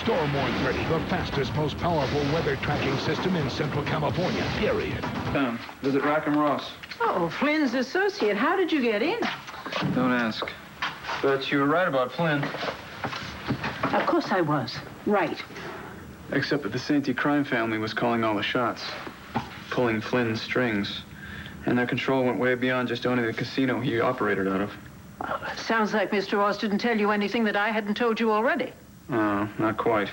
Stormwarn 30, the fastest, most powerful weather tracking system in Central California, period. Visit Rackham Ross. Oh, Flynn's associate. How did you get in? Don't ask. But you were right about Flynn. Of course I was. Right. Except that the Sainty crime family was calling all the shots, pulling Flynn's strings. And their control went way beyond just owning the casino he operated out of. Sounds like Mr. Ross didn't tell you anything that I hadn't told you already. Oh, not quite.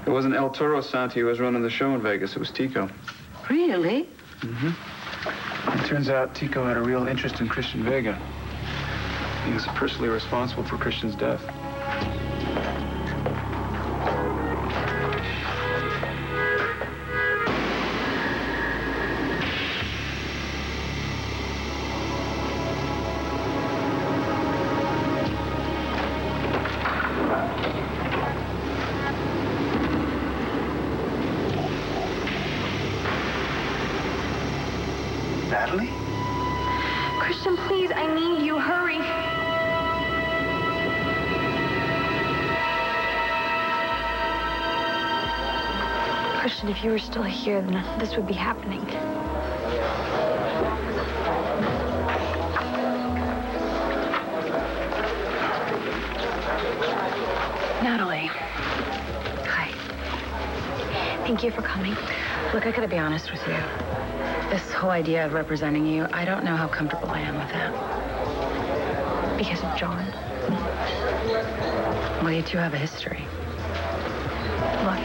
It wasn't El Toro Santi who was running the show in Vegas. It was Tico. Really? Mm-hmm. It turns out Tico had a real interest in Christian Vega. He was personally responsible for Christian's death. Natalie? Christian, please, I need you. Hurry. Christian, if you were still here, then this would be happening. Natalie. Hi. Thank you for coming. Look, I gotta be honest with you. This whole idea of representing you, I don't know how comfortable I am with that. Because of John. Well, you two have a history. Look,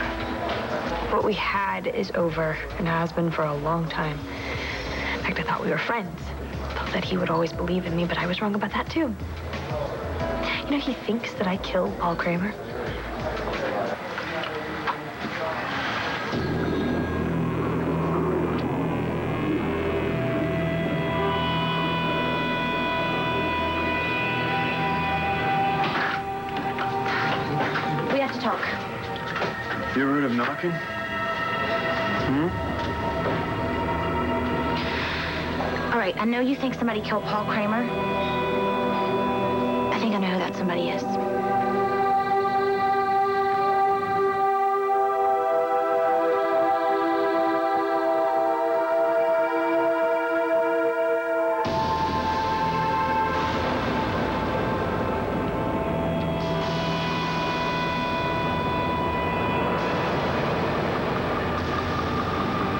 what we had is over and has been for a long time. In fact, I thought we were friends. I thought that he would always believe in me, but I was wrong about that too. You know, he thinks that I killed Paul Kramer. We have to talk. You're rude of knocking? All right, I know you think somebody killed Paul Kramer. I think I know who that somebody is.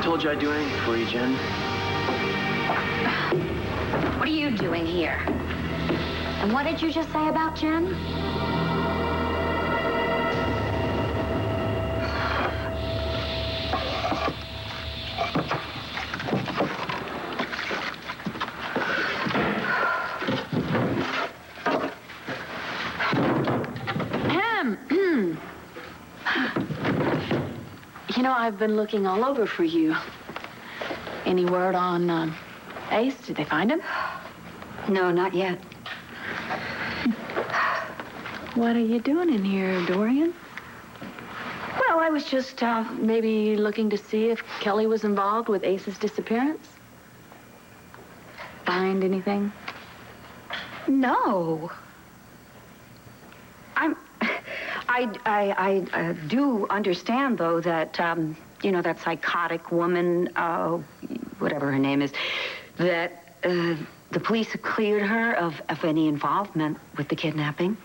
Told you I'd do anything for you, Jen. What are you doing here? And what did you just say about Jen? You know, I've been looking all over for you. Any word on Ace? Did they find him? No, not yet. What are you doing in here, Dorian? Well, I was just, Maybe looking to see if Kelly was involved with Ace's disappearance? Find anything? No. I do understand, though, that, you know, that psychotic woman, whatever her name is, that the police have cleared her of any involvement with the kidnapping.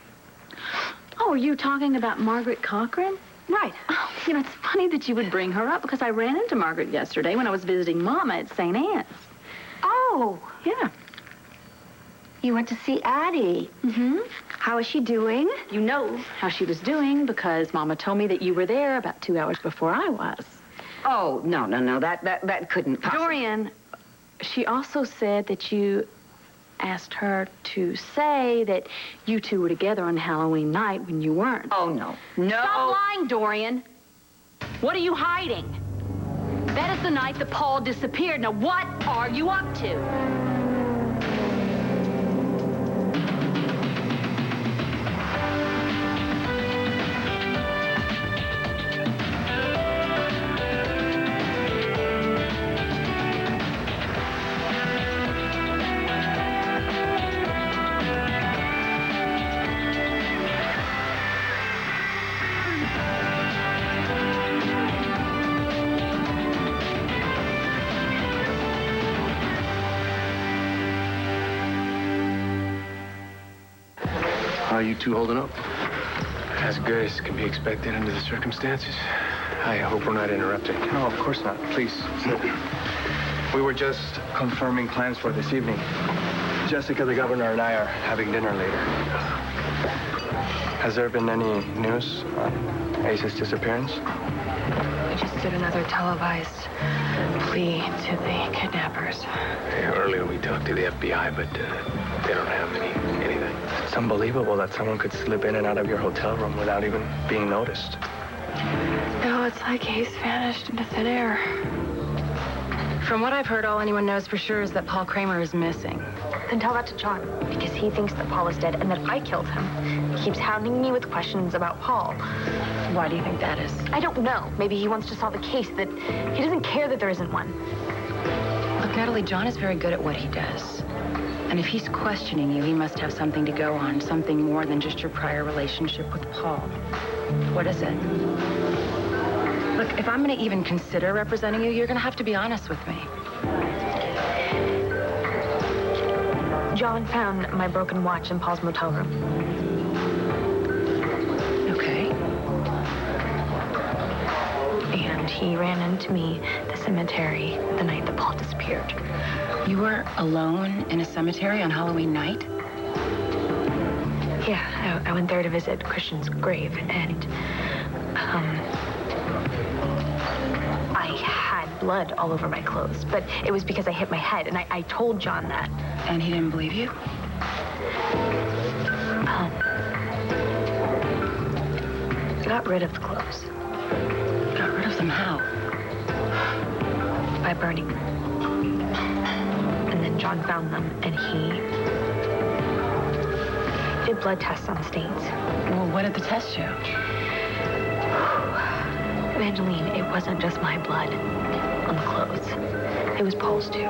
Oh, are you talking about Margaret Cochran? Right. Oh, you know, it's funny that you would bring her up because I ran into Margaret yesterday when I was visiting Mama at St. Anne's. Oh, Yeah. you went to see Addie. Mm-hmm. How is she doing? You know how she was doing because Mama told me that you were there about 2 hours before I was. Oh, no. That couldn't possibly. Dorian, she also said that you asked her to say that you two were together on Halloween night when you weren't. Oh, no. No. Stop lying, Dorian. What are you hiding? That is the night that Paul disappeared. Now, what are you up to? you two holding up? As good as can be expected under the circumstances. I hope we're not interrupting. No, of course not. Please, sit. We were just confirming plans for this evening. Jessica, the governor, and I are having dinner later. Has there been any news on Ace's disappearance? We just did another televised plea to the kidnappers. Yeah, earlier we talked to the FBI, but they don't have anything. It's unbelievable that someone could slip in and out of your hotel room without even being noticed. No, it's like Ace vanished into thin air. From what I've heard, all anyone knows for sure is that Paul Kramer is missing. Then tell that to John, because he thinks that Paul is dead and that I killed him. He keeps hounding me with questions about Paul. Why do you think that is? I don't know. Maybe he wants to solve a case that he doesn't care that there isn't one. Look, Natalie, John is very good at what he does. And if he's questioning you, he must have something to go on, something more than just your prior relationship with Paul. What is it? Look, if I'm going to even consider representing you, you're going to have to be honest with me. John found my broken watch in Paul's motel room. Okay. And he ran into me at the cemetery the night that Paul disappeared. You were alone in a cemetery on Halloween night? Yeah, I went there to visit Christian's grave, and I had blood all over my clothes, but it was because I hit my head, and I told John that. And he didn't believe you? Got rid of the clothes. Got rid of them how? By burning them. And then John found them, and he did blood tests on the stains. Well, what did the test show? Evangeline, it wasn't just my blood on the clothes. It was Paul's, too.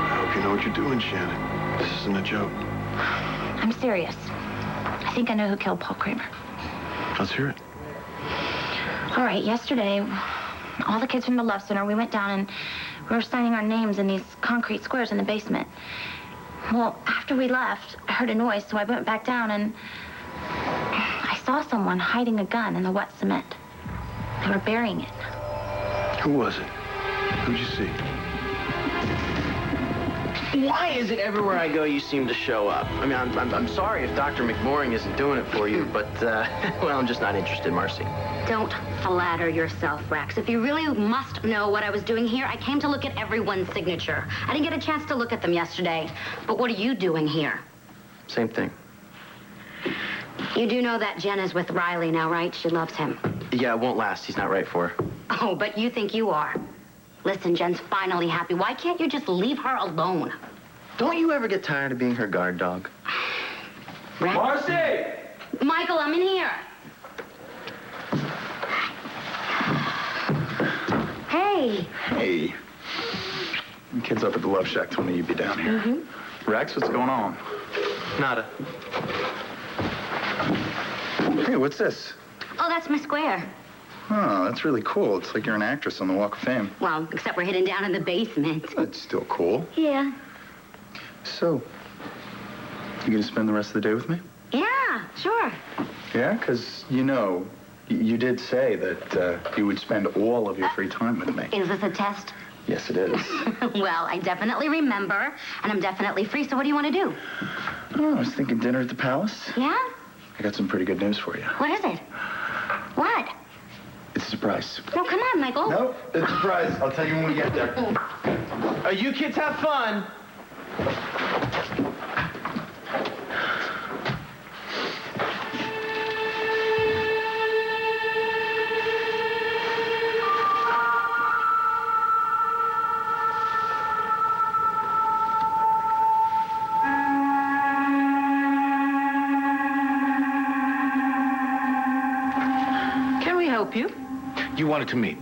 I hope you know what you're doing, Shannon. This isn't a joke. I'm serious. I think I know who killed Paul Kramer. Let's hear it. All right, yesterday, all the kids from the Love Center, we went down and we were signing our names in these concrete squares in the basement. Well, after we left, I heard a noise, so I went back down and I saw someone hiding a gun in the wet cement. They were burying it. Who was it? Who'd you see? Why is it everywhere I go you seem to show up? I mean, I'm sorry if Dr. McMoring isn't doing it for you, but, well, I'm just not interested, Marcy. Don't flatter yourself, Rex. If you really must know what I was doing here, I came to look at everyone's signature. I didn't get a chance to look at them yesterday. But what are you doing here? Same thing. You do know that Jen is with Riley now, right? She loves him. Yeah, it won't last. He's not right for her. Oh, but you think you are. Listen, Jen's finally happy. Why can't you just leave her alone? Don't you ever get tired of being her guard dog? Rex? Marcy! Michael, I'm in here. Hey. Hey. The kids up at the Love Shack told me you'd be down here. Mm-hmm. Rex, what's going on? Nada. Hey, what's this? Oh, that's my square. Oh, that's really cool. It's like you're an actress on the Walk of Fame. Well, except we're hidden down in the basement. That's still cool. Yeah. So, you gonna spend the rest of the day with me? Yeah, sure. Yeah, because, you did say that you would spend all of your free time with me. Is this a test? Yes, it is. Well, I definitely remember, and I'm definitely free, so what do you want to do? Oh, I was thinking dinner at the Palace. Yeah? I got some pretty good news for you. What is it? What? It's a surprise. No, come on, Michael. Nope, it's a surprise. I'll tell you when we get there. You kids have fun. Can we help you? You wanted to meet.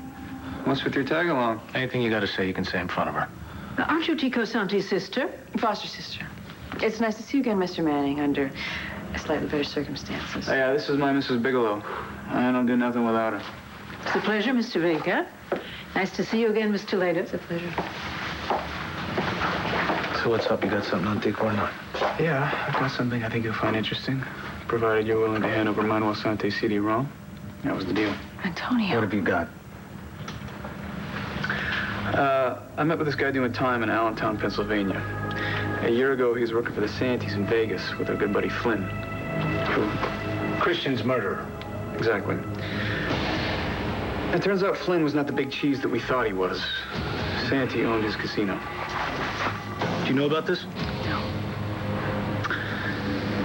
What's with your tag-along? Anything you got to say, you can say in front of her. Aren't you Tico Santi's sister? Foster sister. It's nice to see you again, Mr. Manning, under slightly better circumstances. Oh, yeah, this is my Mrs. Bigelow. I don't do nothing without her. It's a pleasure, Mr. Vega. Nice to see you again, Miss Toledo. It's a pleasure. So So what's up? You got something on Tico or not? Yeah, I've got something I think you'll find interesting, provided you're willing to hand over Manuel Sante's CD-ROM. That was the deal. Antonio. What have you got? I met with this guy doing time in Allentown, Pennsylvania. A year ago, he was working for the Santees in Vegas with our good buddy Flynn. Who? Christian's murderer. Exactly. It turns out Flynn was not the big cheese that we thought he was. Santee owned his casino. Do you know about this? No.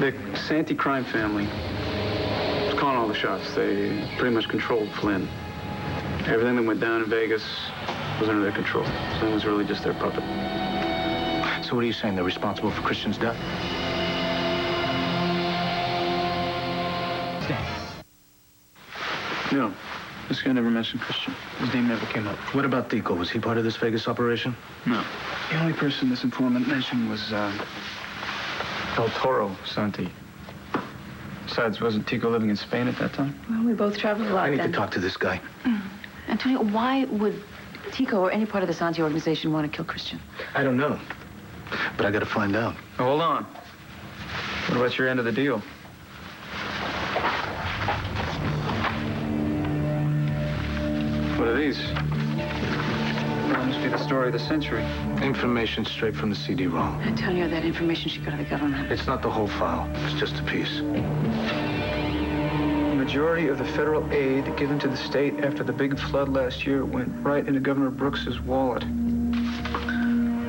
The Santee crime family was calling all the shots. They pretty much controlled Flynn. Everything that went down in Vegas was under their control. Flynn was really just their puppet. So what are you saying? They're responsible for Christian's death? No. This guy never mentioned Christian. His name never came up. What about Tico? Was he part of this Vegas operation? No. The only person this informant mentioned was, El Toro Santee. Besides, wasn't Tico living in Spain at that time? Well, we both traveled a lot I need then. to talk to this guy. Antonio, why would Tico or any part of the Santee organization want to kill Christian? I don't know. But I gotta find out. Oh, hold on. What about your end of the deal? What are these? Well, must be the story of the century. Information straight from the CD-ROM. Antonio, that information should go to the government. It's not the whole file. It's just a piece. The majority of the federal aid given to the state after the big flood last year went right into Governor Brooks's wallet.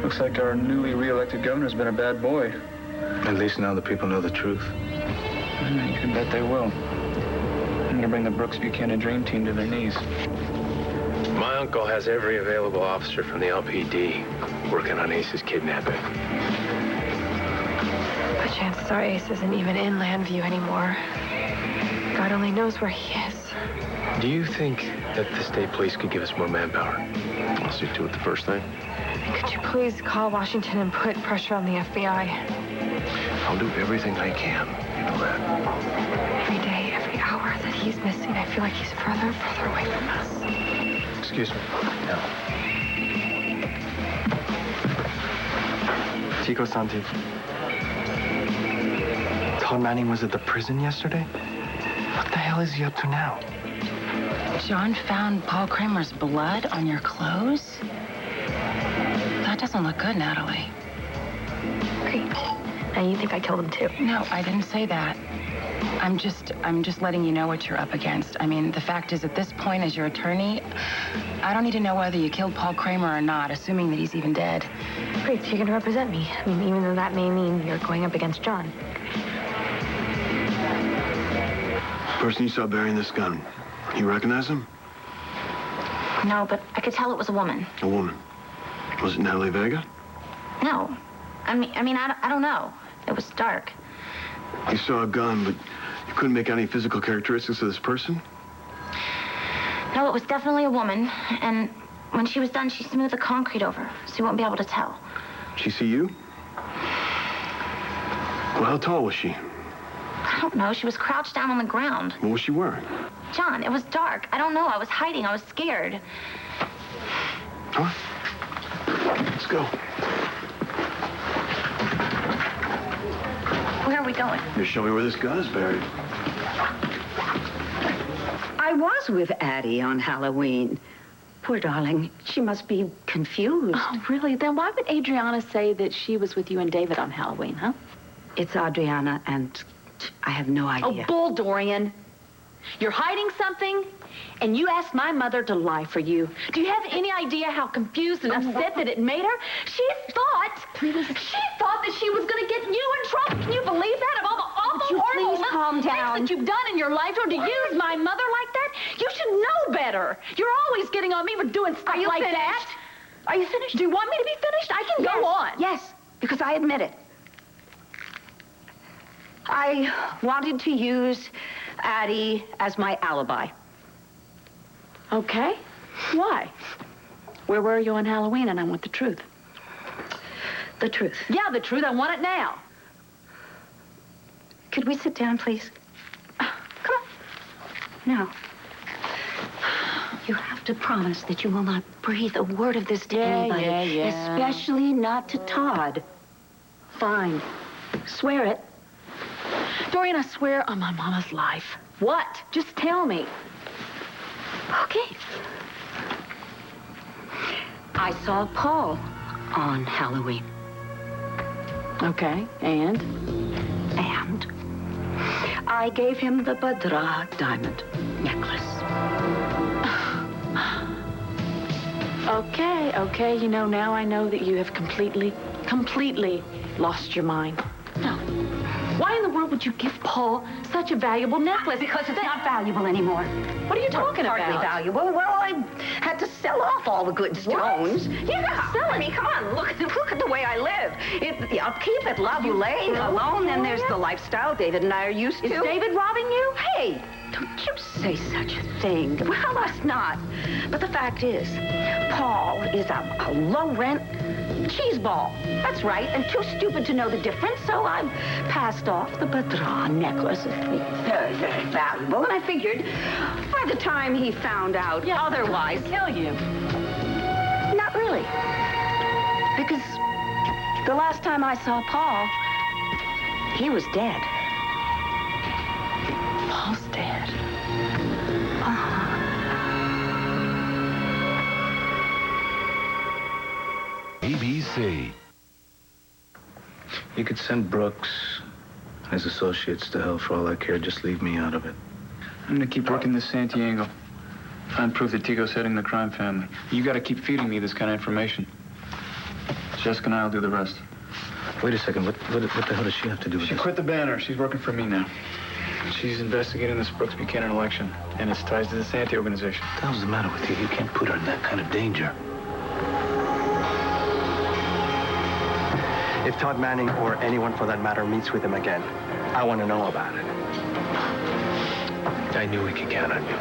Looks like our newly re-elected governor's been a bad boy. At least now the people know the truth. You can bet they will. I'm gonna bring the Brooks Buchanan Dream Team to their knees. My uncle has every available officer from the LPD working on Ace's kidnapping. But chances are Ace isn't even in Landview anymore. God only knows where he is. Do you think that the state police could give us more manpower? I'll stick to it the first thing. Could you please call Washington and put pressure on the FBI? I'll do everything I can. You know that. Every day, every hour that he's missing, I feel like he's further and further away from us. Excuse me. No. Tico Santee. Todd Manning was at the prison yesterday? What the hell is he up to now? John found Paul Kramer's blood on your clothes? That doesn't look good, Natalie. Great. Now you think I killed him too? No, I didn't say that. I'm just letting you know what you're up against. I mean, the fact is, at this point, as your attorney, I don't need to know whether you killed Paul Kramer or not, assuming that he's even dead. Great, so you're gonna represent me. I mean, even though that may mean you're going up against John. Person you saw burying this gun, you recognize him? No, but I could tell it was a woman. A woman. Was it Natalie Vega? No. I mean, I don't know. It was dark. You saw a gun, but you couldn't make out any physical characteristics of this person? No, it was definitely a woman. And when she was done, she smoothed the concrete over, so you won't be able to tell. Did she see you? Well, how tall was she? I don't know. She was crouched down on the ground. What was she wearing? John, it was dark. I don't know. I was hiding. I was scared. All right. Let's go. Where are we going? You show me where this gun is buried. I was with Addie on Halloween. Poor darling. She must be confused. Oh, really? Then why would Adriana say that she was with you and David on Halloween, huh? It's Adriana, and I have no idea. Oh, bull, Dorian. You're hiding something, and you asked my mother to lie for you. Do you have any idea how confused and upset that it made her? She thought that she was going to get you in trouble. Can you believe that? Of all the awful, Would you horrible please calm down? things that you've done in your life, or to use my mother like that? You should know better. You're always getting on me for doing stuff Are you like finished? that. Are you finished? Do you want me to be finished? I can go on. Yes, because I admit it. I wanted to use Addie as my alibi. Okay. Why? Where were you on Halloween? And I want the truth. The truth. Yeah, the truth. I want it now. Could we sit down, please? Come on. No. You have to promise that you will not breathe a word of this to anybody. Yeah. Especially not to Todd. Fine. Swear it. Dorian, I swear on my mama's life. What? Just tell me. Okay. I saw Paul on Halloween. Okay, and? And I gave him the Badra diamond necklace. Okay, you know, now I know that you have completely lost your mind. No. Why in the world would you give Paul such a valuable necklace? Because it's not valuable anymore. What are you talking about? Hardly valuable. Well, I had to sell off all the good stones. What? Yeah. Sell it? I mean, come on, look at the way I live. The upkeep at La Boulay alone, then there's the lifestyle David and I are used to. Is David robbing you? Hey, don't you say such a thing. Well, that's not. But the fact is, Paul is a low-rent cheese ball. That's right, and too stupid to know the difference, so I passed off the Badra necklace as being very, very valuable, and I figured by the time he found out otherwise... Kill you. Not really. Because the last time I saw Paul, he was dead. Paul's dead. ABC. You could send Brooks and his associates to hell for all I care. Just leave me out of it. I'm gonna keep working this Santiago. Find proof that Tico's heading the crime family. You gotta keep feeding me this kind of information. Jessica and I'll do the rest. Wait a second. What the hell does she have to do with She this? quit the Banner. She's working for me now. She's investigating this Brooks Buchanan election and its ties to the Santi organization. What the hell's the matter with you? You can't put her in that kind of danger. If Todd Manning or anyone for that matter meets with him again, I want to know about it. I knew we could count on you.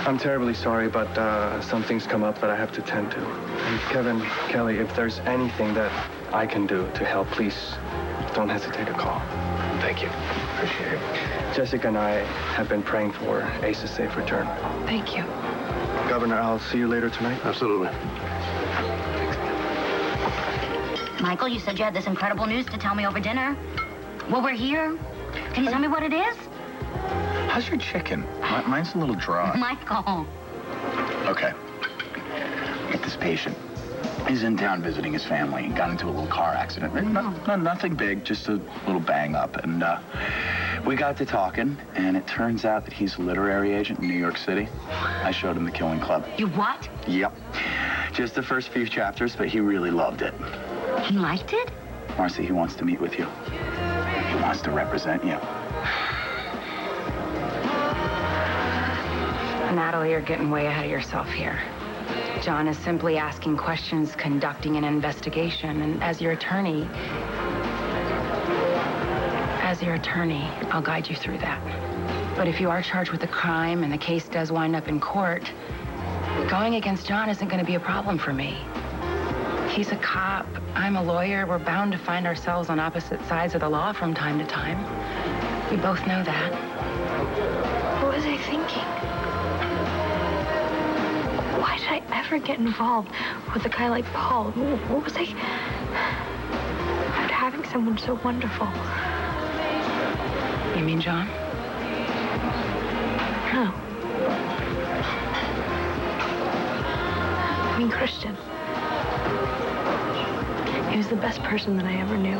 I'm terribly sorry, but something's come up that I have to tend to. And Kevin, Kelly, if there's anything that I can do to help, please don't hesitate to call. Thank you. Appreciate it. Jessica and I have been praying for Ace's safe return. Thank you. Governor, I'll see you later tonight. Absolutely. Michael, you said you had this incredible news to tell me over dinner. Well, we're here. Can you tell me what it is? How's your chicken? Mine's a little dry. Michael. Okay. Get this patient. He's in town visiting his family. He got into a little car accident. Nothing big, just a little bang up. And we got to talking, and it turns out that he's a literary agent in New York City. I showed him the Killing Club. You what? Yep. Just the first few chapters, but he really loved it. He liked it? Marcy, he wants to meet with you. He wants to represent you. Natalie, you're getting way ahead of yourself here. John is simply asking questions, conducting an investigation, and as your attorney, I'll guide you through that. But if you are charged with a crime and the case does wind up in court, going against John isn't going to be a problem for me. He's a cop. I'm a lawyer. We're bound to find ourselves on opposite sides of the law from time to time. We both know that. What was I thinking? Why did I ever get involved with a guy like Paul? What was I... After having someone so wonderful. You mean John? No. I mean Christian. He was the best person that I ever knew.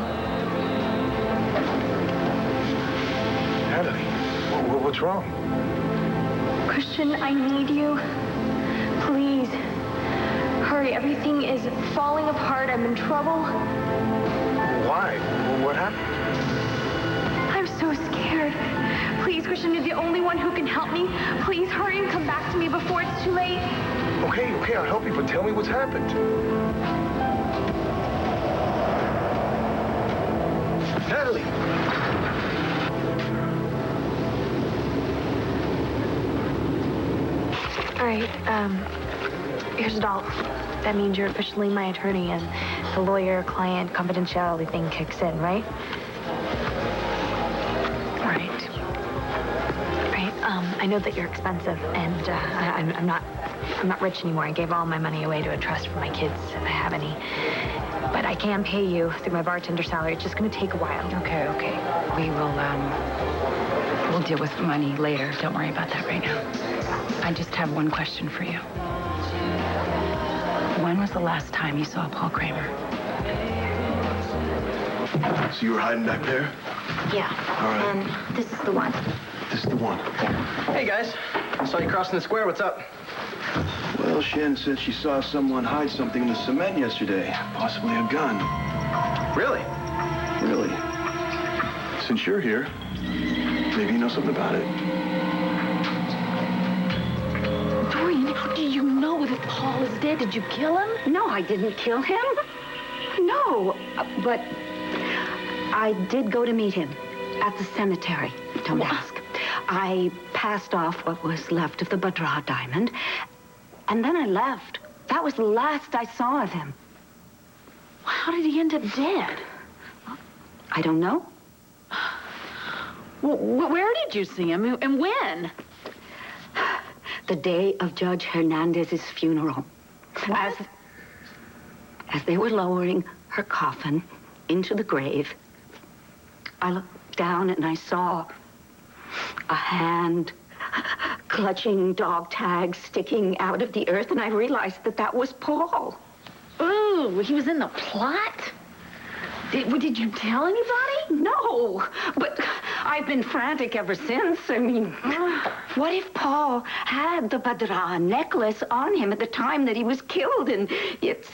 Natalie, what's wrong? Christian, I need you. Please. Hurry, everything is falling apart. I'm in trouble. Why? What happened? I'm so scared. Please, Christian, you're the only one who can help me. Please hurry and come back to me before it's too late. Okay, I'll help you, but tell me what's happened. Natalie! All right, here's a doll. That means you're officially my attorney and the lawyer-client confidentiality thing kicks in, right? Right. Right, I know that you're expensive and I'm not rich anymore. I gave all my money away to a trust for my kids if I have any. But I can pay you through my bartender salary. It's just going to take a while. Okay. We will, we'll deal with money later. Don't worry about that right now. I just have one question for you. When was the last time you saw Paul Kramer? So you were hiding back there? Yeah. All right. And this is the one. This is the one. Hey, guys. I saw you crossing the square. What's up? Well, Shannon said she saw someone hide something in the cement yesterday. Possibly a gun. Really? Really? Since you're here, maybe you know something about it. Dorian, how do you know that Paul is dead? Did you kill him? No, I didn't kill him. No, but I did go to meet him at the cemetery. Don't ask. I passed off what was left of the Badra diamond, and then I left. That was the last I saw of him. How did he end up dead? I don't know. Where did you see him, and when? The day of Judge Hernandez's funeral. As they were lowering her coffin into the grave, I looked down and I saw a hand clutching dog tags sticking out of the earth, and I realized that that was Paul. Ooh, he was in the plot? Did you tell anybody? No, but I've been frantic ever since. I mean, what if Paul had the Badra necklace on him at the time that he was killed, and it's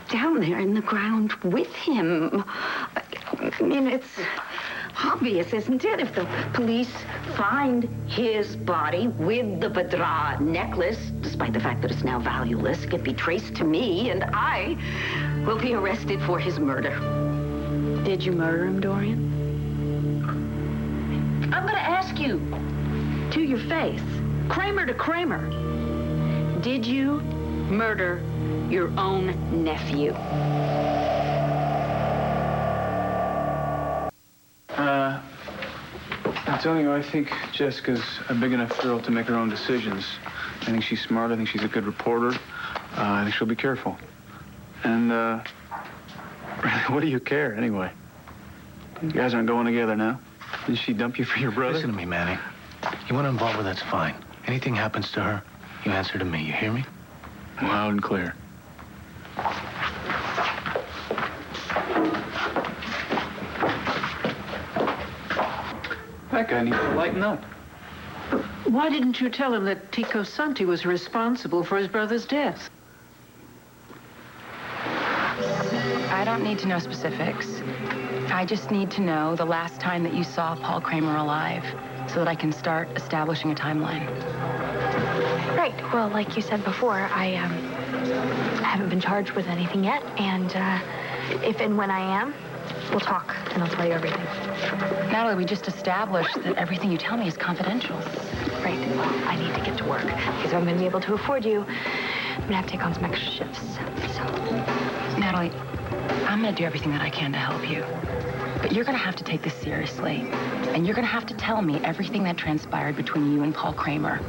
down there in the ground with him? I mean, it's obvious, isn't it? If the police find his body with the Badra necklace, despite the fact that it's now valueless, it can be traced to me, and I will be arrested for his murder. Did you murder him, Dorian? I'm going to ask you, to your face, Kramer to Kramer, did you murder your own nephew? I'm telling you, I think Jessica's a big enough girl to make her own decisions. I think she's smart. I think she's a good reporter. I think she'll be careful. And, really, what do you care, anyway? You guys aren't going together now. Did she dump you for your brother? Listen to me, Manny. You want to involve her, that's fine. Anything happens to her, you answer to me. You hear me? Loud and clear. That guy needs to lighten up. Why didn't you tell him that Tico Santi was responsible for his brother's death? I don't need to know specifics. I just need to know the last time that you saw Paul Kramer alive so that I can start establishing a timeline. Right. Well, like you said before, I haven't been charged with anything yet, and if and when I am, we'll talk, and I'll tell you everything. Natalie, we just established that everything you tell me is confidential. Right. Well, I need to get to work, because if I'm going to be able to afford you, I'm going to have to take on some extra shifts, so. Natalie, I'm going to do everything that I can to help you. But you're going to have to take this seriously. And you're going to have to tell me everything that transpired between you and Paul Kramer.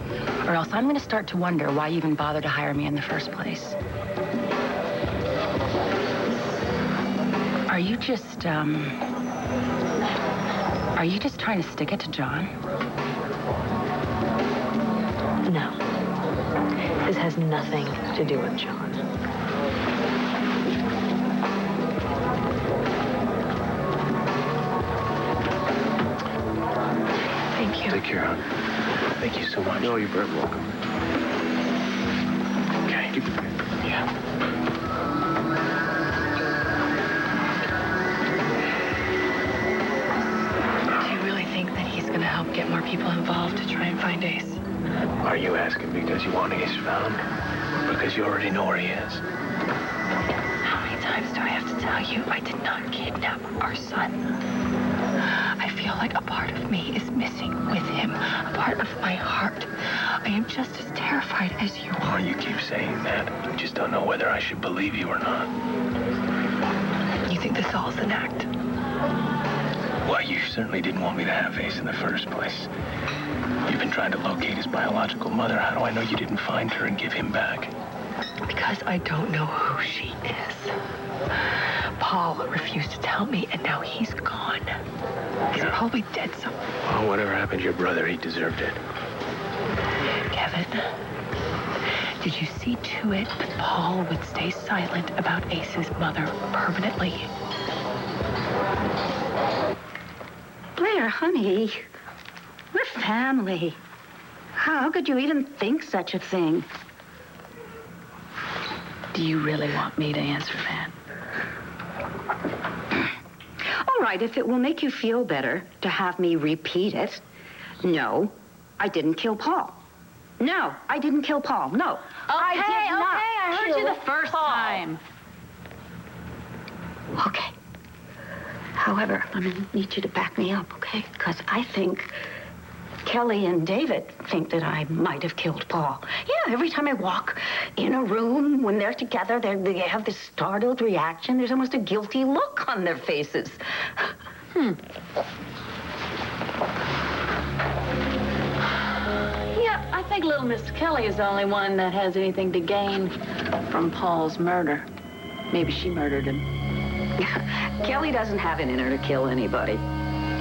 Or else I'm going to start to wonder why you even bothered to hire me in the first place. Are you just trying to stick it to John? No. This has nothing to do with John. Thank you. Take care, hon. Thank you so much. No, you're very welcome. Okay. Yeah. Do you really think that he's going to help get more people involved to try and find Ace? Are you asking because you want Ace found? Or because you already know where he is? How many times do I have to tell you I did not kidnap our son? I feel like a part of me is missing with him, a part of my heart. I am just as terrified as you are. Oh, you keep saying that. I just don't know whether I should believe you or not. You think this all is an act? Well, you certainly didn't want me to have Ace in the first place. You've been trying to locate his biological mother. How do I know you didn't find her and give him back? Because I don't know who she is. Paul refused to tell me, and now he's gone. He's probably dead somewhere. Well, whatever happened to your brother, he deserved it. Kevin, did you see to it that Paul would stay silent about Ace's mother permanently? Blair, honey, we're family. How could you even think such a thing? Do you really want me to answer that? All right, if it will make you feel better to have me repeat it. No, I didn't kill Paul. No, I didn't kill Paul. No, I did not I heard you the first time. Okay. However, I'm going to need you to back me up, okay? Because I think Kelly and David think that I might have killed Paul. Yeah, every time I walk in a room, when they're together, they have this startled reaction. There's almost a guilty look on their faces. Yeah, I think little Miss Kelly is the only one that has anything to gain from Paul's murder. Maybe she murdered him. Kelly doesn't have it in her to kill anybody.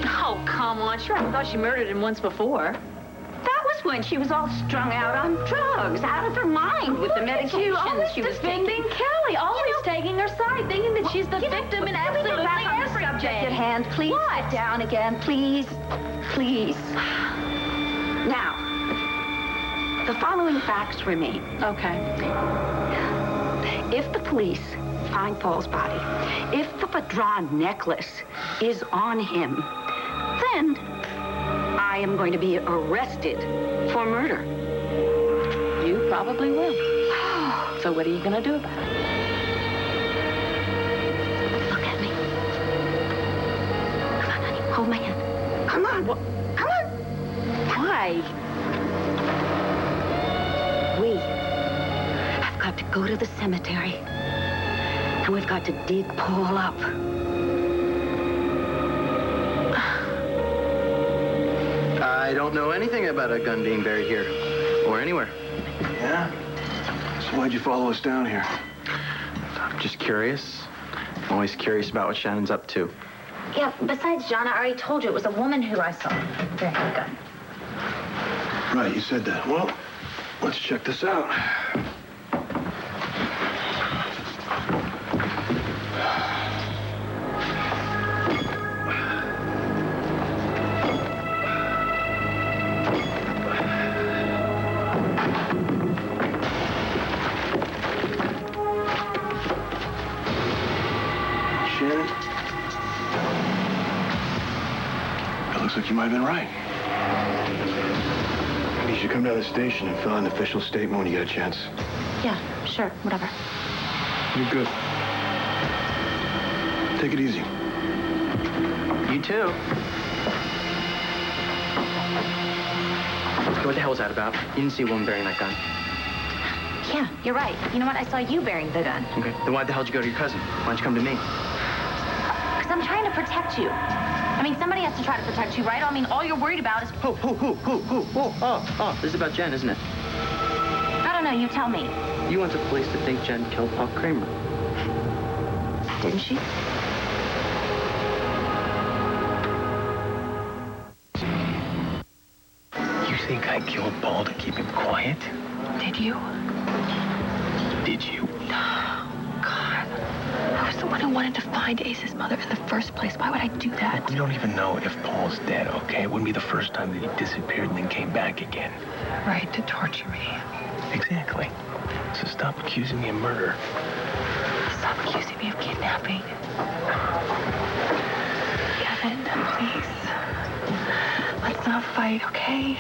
Oh, come on. Sure, I thought she murdered him once before. That was when she was all strung out on drugs, out of her mind with the medications she was defending taking. Kelly, always taking her side, thinking that she's the victim in absolutely everything. Subject at hand, please. Sit down again, please. Please. Now, the following facts remain. Okay. If the police find Paul's body, if the Padron necklace is on him, then I am going to be arrested for murder. You probably will. So what are you going to do about it? Look at me. Come on, honey. Hold my hand. Come on. Come on. Why? We have got to go to the cemetery. And we've got to dig Paul up. I don't know anything about a gun being buried here. Or anywhere. Yeah? So why'd you follow us down here? I'm just curious. I'm always curious about what Shannon's up to. Yeah, besides, John, I already told you it was a woman who I saw bearing the gun. Right, you said that. Well, let's check this out. You might have been right. You should come down to the station and fill out an official statement when you get a chance. Yeah, sure, whatever. You're good. Take it easy. You too. What the hell was that about? You didn't see a woman bearing that gun. Yeah, you're right. You know what? I saw you bearing the gun. Okay, then why the hell did you go to your cousin? Why don't you come to me? Because I'm trying to protect you. I mean, somebody has to try to protect you, right? I mean, all you're worried about is... Who? Oh, this is about Jen, isn't it? I don't know, you tell me. You want the police to think Jen killed Paul Kramer. Didn't she? You think I killed Paul to keep him quiet? Did you? Did you? God. I was the one who wanted to find Ace's mother in the first place. Why would I do that? We don't even know if Paul's dead, okay? It wouldn't be the first time that he disappeared and then came back again. Right, to torture me. Exactly. So stop accusing me of murder. Stop accusing me of kidnapping. Kevin, please. Let's not fight, okay?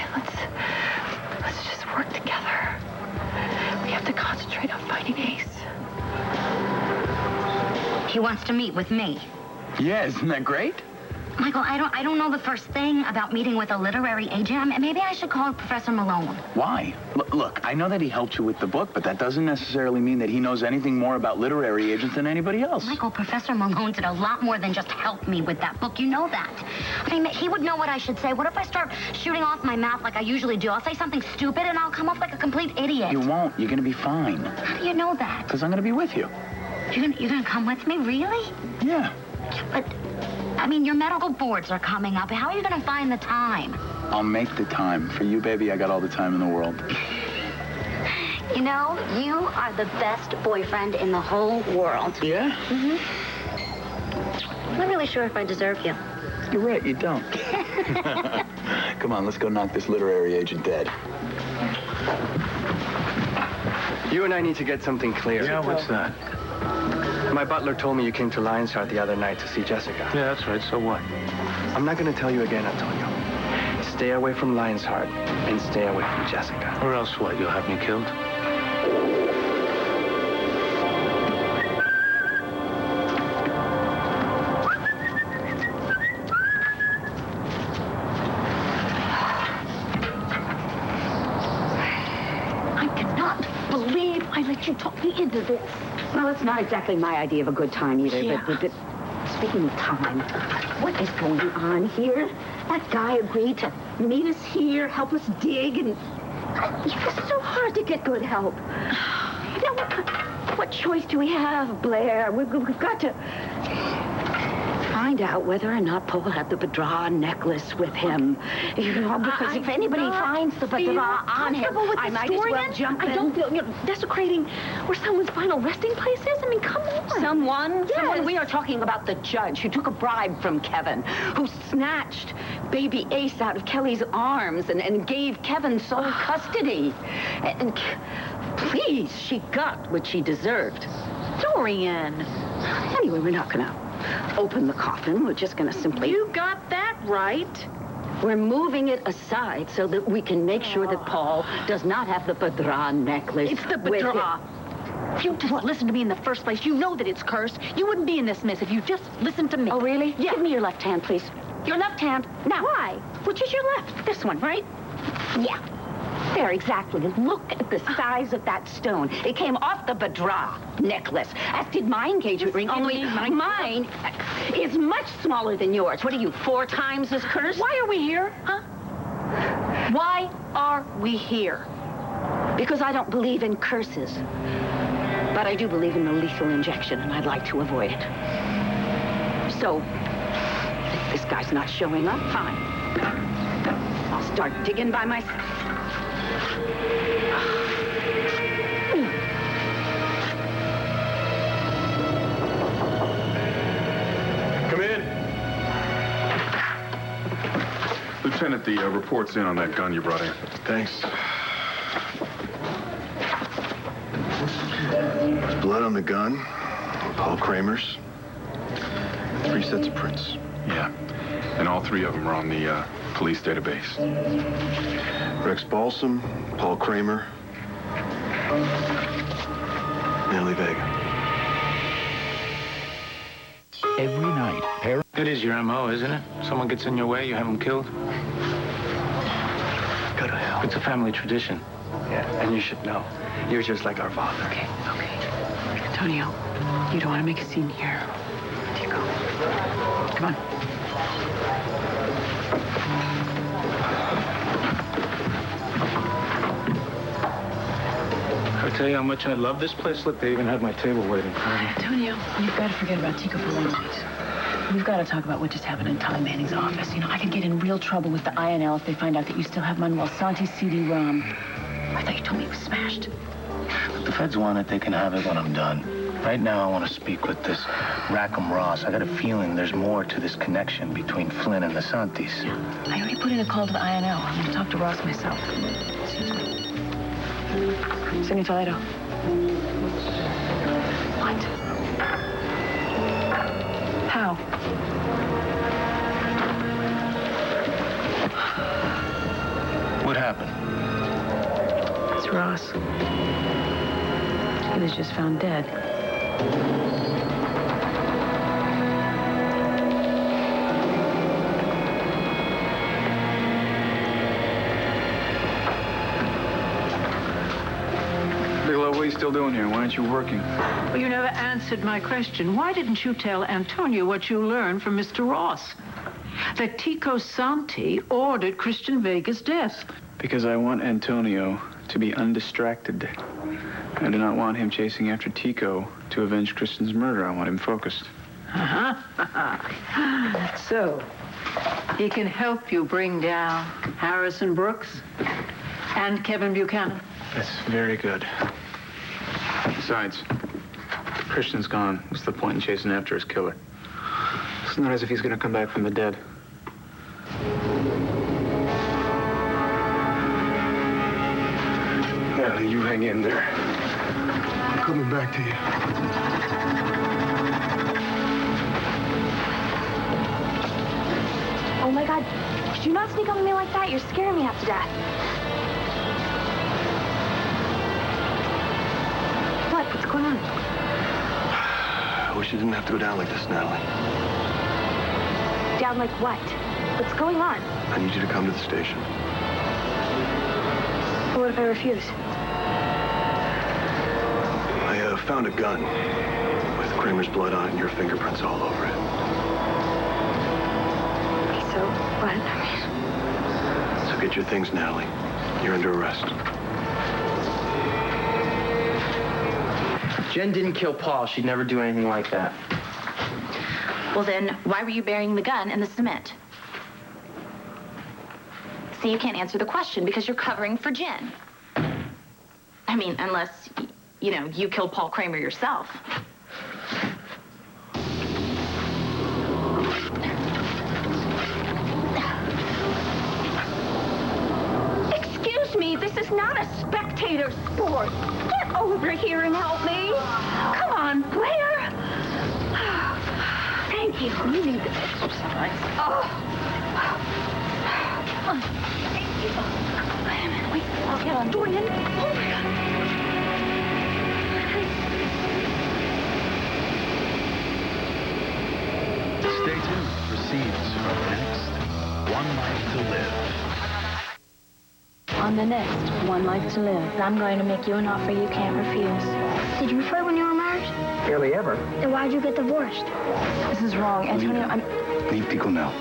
Let's just work together. We have to concentrate on finding Ace. He wants to meet with me. Yeah, isn't that great? Michael, I don't know the first thing about meeting with a literary agent. Maybe I should call Professor Malone. Why? Look, I know that he helped you with the book, but that doesn't necessarily mean that he knows anything more about literary agents than anybody else. Michael, Professor Malone did a lot more than just help me with that book. You know that. I mean, he would know what I should say. What if I start shooting off my mouth like I usually do? I'll say something stupid and I'll come off like a complete idiot. You won't. You're going to be fine. How do you know that? Because I'm going to be with you. You're gonna come with me, really? Yeah. But, I mean, your medical boards are coming up. How are you gonna find the time? I'll make the time. For you, baby, I got all the time in the world. You know, you are the best boyfriend in the whole world. Yeah? Mm-hmm. I'm not really sure if I deserve you. You're right, you don't. Come on, let's go knock this literary agent dead. You and I need to get something clear. Yeah, what's that? My butler told me you came to Lion's Heart the other night to see Jessica. Yeah, that's right. So what? I'm not going to tell you again, Antonio. Stay away from Lion's Heart and stay away from Jessica. Or else what? You'll have me killed? I let you talk me into this. Well, it's not exactly my idea of a good time either, Yeah. but speaking of time, what is going on here? That guy agreed to meet us here, help us dig, and it's so hard to get good help. Now, what choice do we have, Blair? We've got to find out whether or not Paul had the Badra necklace with him. You know, because if anybody finds the Badra on him, I might as well jump in. I don't feel, desecrating where someone's final resting place is. I mean, come on. Someone? Yes. Someone? We are talking about the judge who took a bribe from Kevin, who snatched baby Ace out of Kelly's arms and gave Kevin sole custody. And please, she got what she deserved. Dorian. Anyway, we're not gonna open the coffin. We're just gonna simply... You got that right. We're moving it aside so that we can make sure that Paul does not have the Badra necklace. It's the with him. Badra. If you just listened to me in the first place, you know that it's cursed. You wouldn't be in this mess if you just listened to me. Oh, really? Yeah. Give me your left hand, please. Your left hand. Now. Why? Which is your left? This one, right? Yeah. There, exactly. Look at the size of that stone. It came off the Badra necklace, as did my engagement ring, only mine is much smaller than yours. What are you, 4 times as cursed? Why are we here, huh? Why are we here? Because I don't believe in curses. But I do believe in the lethal injection, and I'd like to avoid it. So, if this guy's not showing up, fine. I'll start digging by myself. Come in. Lieutenant, the report's in on that gun you brought in. Thanks. There's blood on the gun. Paul Kramer's. 3 sets of prints. Yeah. And all 3 of them are on the police database. Rex Balsam, Paul Kramer, Nellie Vega. Every night, It is your M.O., isn't it? Someone gets in your way, you have them killed? Go to hell. It's a family tradition. Yeah, and you should know. You're just like our father. Okay. Antonio, you don't want to make a scene here. Tico. Come on. I tell you how much I love this place. Look, they even have my table waiting for me. Antonio, you've got to forget about Tico for one night. We've got to talk about what just happened in Tom Manning's office. You know, I could get in real trouble with the INL if they find out that you still have Manuel Santi's CD-ROM. I thought you told me it was smashed. If the feds want it, they can have it when I'm done. Right now, I want to speak with this Rackham Ross. I got a feeling there's more to this connection between Flynn and the Santis. I already put in a call to the INL. I'm going to talk to Ross myself. Sing Toledo. What? How? What happened? It's Ross. He was just found dead. Bigelow, what are you still doing here? Why aren't you working? Well, you never answered my question. Why didn't you tell Antonio what you learned from Mr. Ross? That Tico Santi ordered Christian Vega's death. Because I want Antonio to be undistracted. I do not want him chasing after Tico to avenge Kristen's murder. I want him focused. So, he can help you bring down Harrison Brooks and Kevin Buchanan. That's very good. Besides, Christian's gone. What's the point in chasing after his killer? It's not as if he's going to come back from the dead. Natalie, you hang in there. I'm coming back to you. Oh my God, could you not sneak up on me like that? You're scaring me half to death. What's going on? I wish you didn't have to go down like this, Natalie. Down like what? What's going on? I need you to come to the station. What if I refuse? I found a gun with Kramer's blood on it and your fingerprints all over it. So, what? So get your things, Natalie. You're under arrest. Jen didn't kill Paul. She'd never do anything like that. Well, then, why were you burying the gun in the cement? See, you can't answer the question because you're covering for Jen. I mean, unless, you know, you killed Paul Kramer yourself. Excuse me, this is not a spectator sport. Get over here and help me. Come on, Blair. Thank you. You need this exercise. Oh. Thank you. Wait a minute. Wait. I'll get on. Join in. Oh, my God. Stay tuned for scenes from next One Life to Live. On the next One Life to Live. I'm going to make you an offer you can't refuse. Did you fight when you were married? Barely ever. Then why'd you get divorced? This is wrong, Antonio. Leave Tico now.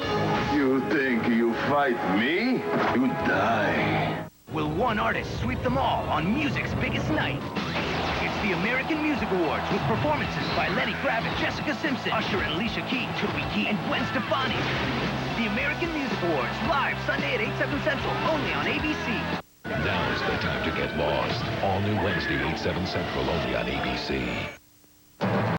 You think you fight me? You die. Will one artist sweep them all on music's biggest night? It's the American Music Awards with performances by Lenny Kravitz, Jessica Simpson, Usher and Alicia Keys, Toby Keith, and Gwen Stefani. The American Music Awards, live Sunday at 8, 7 Central, only on ABC. Now's the time to get lost. All new Wednesday, 8, 7 Central, only on ABC.